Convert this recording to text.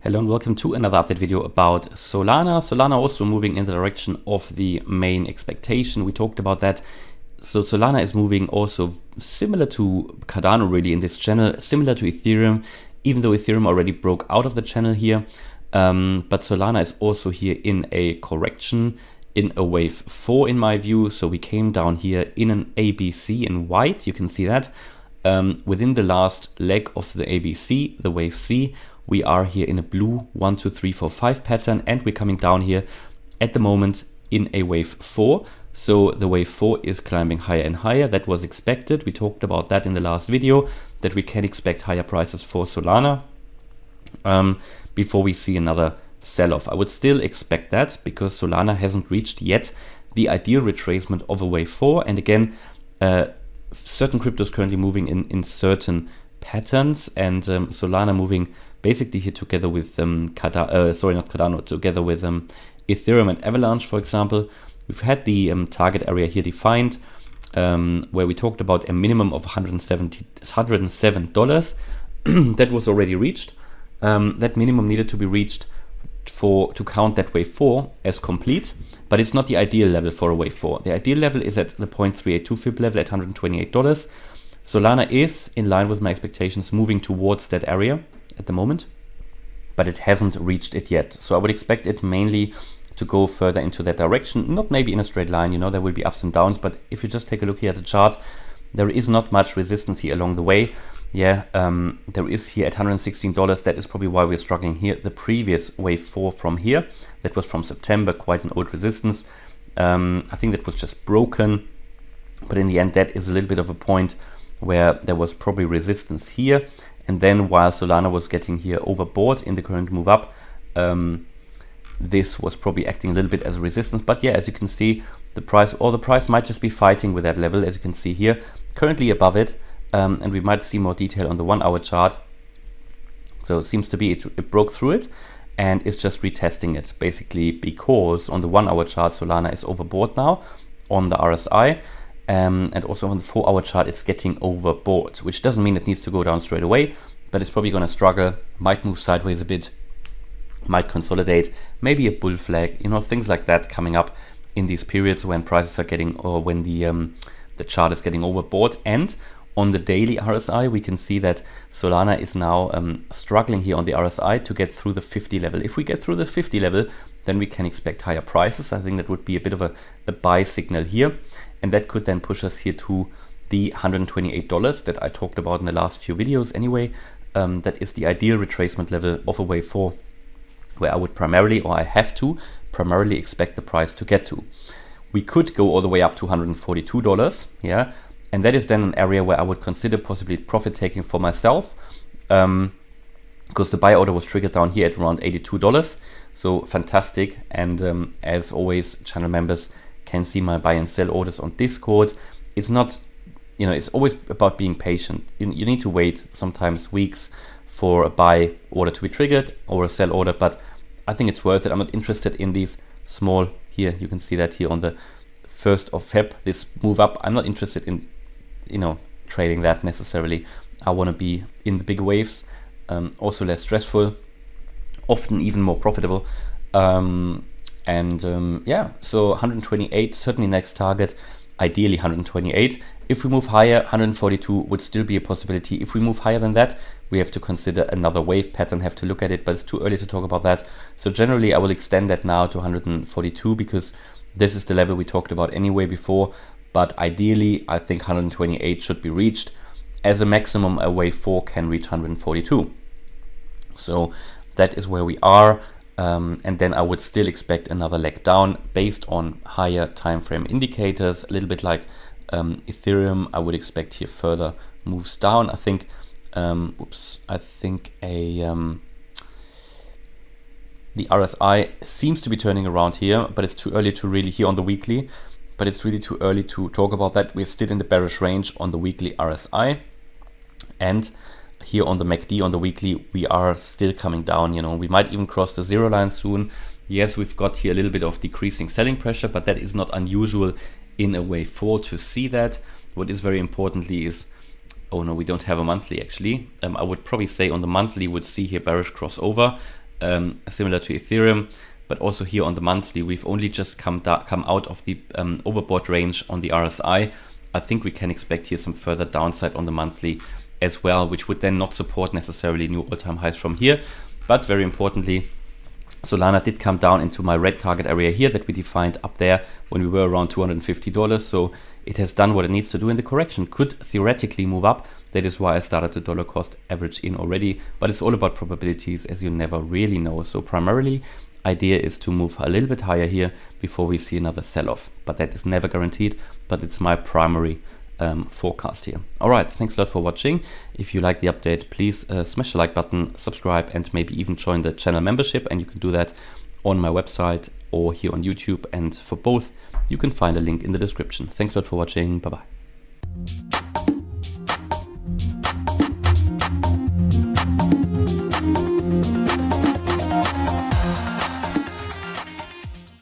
Hello and welcome to another update video about Solana. Solana also moving in the direction of the main expectation. We talked about that. So Solana is moving also similar to Cardano really in this channel, similar to Ethereum, even though Ethereum already broke out of the channel here. But Solana is also here in a correction, in a wave 4 in my view. So we came down here in an ABC in white, you can see that. Within the last leg of the ABC, the wave C, we are here in a blue 1, 2, 3, 4, 5 pattern, and we're coming down here at the moment in a wave 4. So the wave 4 is climbing higher and higher. That was expected. We talked about that in the last video, that we can expect higher prices for Solana before we see another sell-off. I would still expect that because Solana hasn't reached yet the ideal retracement of a wave 4. And again, certain cryptos currently moving in certain patterns, and Solana moving basically here together with together with Ethereum and Avalanche, for example. We've had the target area here defined, where we talked about a minimum of $107. That was already reached. That minimum needed to be reached to count that wave 4 as complete, but it's not the ideal level for a wave 4. The ideal level is at the 0.382 fib level at $128. Solana is in line with my expectations, moving towards that area at the moment, but it hasn't reached it yet. So I would expect it mainly to go further into that direction, not maybe in a straight line, you know, there will be ups and downs, but if you just take a look here at the chart, there is not much resistance here along the way. Yeah, there is here at $116. That is probably why we're struggling here. The previous wave 4 from here, that was from September, quite an old resistance. I think that was just broken, but in the end, that is a little bit of a point where there was probably resistance here. And then while Solana was getting here overbought in the current move up, this was probably acting a little bit as a resistance. But yeah, as you can see, the price might just be fighting with that level, as you can see here, currently above it. And we might see more detail on the 1 hour chart. So it seems to be it broke through it and is just retesting it, basically because on the 1 hour chart, Solana is overbought now on the RSI. And also on the 4 hour chart, it's getting overbought, which doesn't mean it needs to go down straight away, but it's probably going to struggle, might move sideways a bit, might consolidate, maybe a bull flag, you know, things like that coming up in these periods when prices are getting, or when the chart is getting overbought. And on the daily RSI, we can see that Solana is now struggling here on the RSI to get through the 50 level. If we get through the 50 level, then we can expect higher prices. I think that would be a bit of a buy signal here. And that could then push us here to the $128 that I talked about in the last few videos anyway. That is the ideal retracement level of a wave 4, where I would primarily, or I have to primarily expect the price to get to. We could go all the way up to $142, yeah. And that is then an area where I would consider possibly profit taking for myself, because the buy order was triggered down here at around $82. So fantastic. And as always, channel members can see my buy and sell orders on Discord. It's not, you know, it's always about being patient. You need to wait sometimes weeks for a buy order to be triggered or a sell order, but I think it's worth it. I'm not interested in these small, here you can see that here on the 1st of Feb, this move up. I'm not interested in, you know, trading that necessarily. I want to be in the big waves, also less stressful, often even more profitable. Yeah, so 128, certainly next target, ideally 128. If we move higher, 142 would still be a possibility. If we move higher than that, we have to consider another wave pattern, have to look at it, but it's too early to talk about that. So generally, I will extend that now to 142 because this is the level we talked about anyway before. But ideally, I think 128 should be reached. As a maximum, a wave 4 can reach 142. So that is where we are. And then I would still expect another leg down based on higher time frame indicators, a little bit like Ethereum. I would expect here further moves down. I think, the RSI seems to be turning around here, but it's too early to really, here on the weekly, but it's really too early to talk about that. We're still in the bearish range on the weekly RSI, and here on the MACD on the weekly, we are still coming down. You know, we might even cross the 0 line soon. Yes, we've got here a little bit of decreasing selling pressure, but that is not unusual in a wave 4 to see that. What is very importantly is Oh no, we don't have a monthly actually. I would probably say on the monthly would see here bearish crossover. similar to Ethereum. But also here on the monthly, we've only just come out of the overbought range on the RSI. I think we can expect here some further downside on the monthly as well, which would then not support necessarily new all-time highs from here. But very importantly, Solana did come down into my red target area here that we defined up there when we were around $250. So it has done what it needs to do in the correction. Could theoretically move up. That is why I started the dollar cost average in already. But it's all about probabilities, as you never really know. So primarily, idea is to move a little bit higher here before we see another sell-off. But that is never guaranteed. But it's my primary forecast here. All right, thanks a lot for watching. If you like the update, please smash the like button, subscribe, and maybe even join the channel membership. And you can do that on my website or here on YouTube. And for both, you can find a link in the description. Thanks a lot for watching. Bye-bye.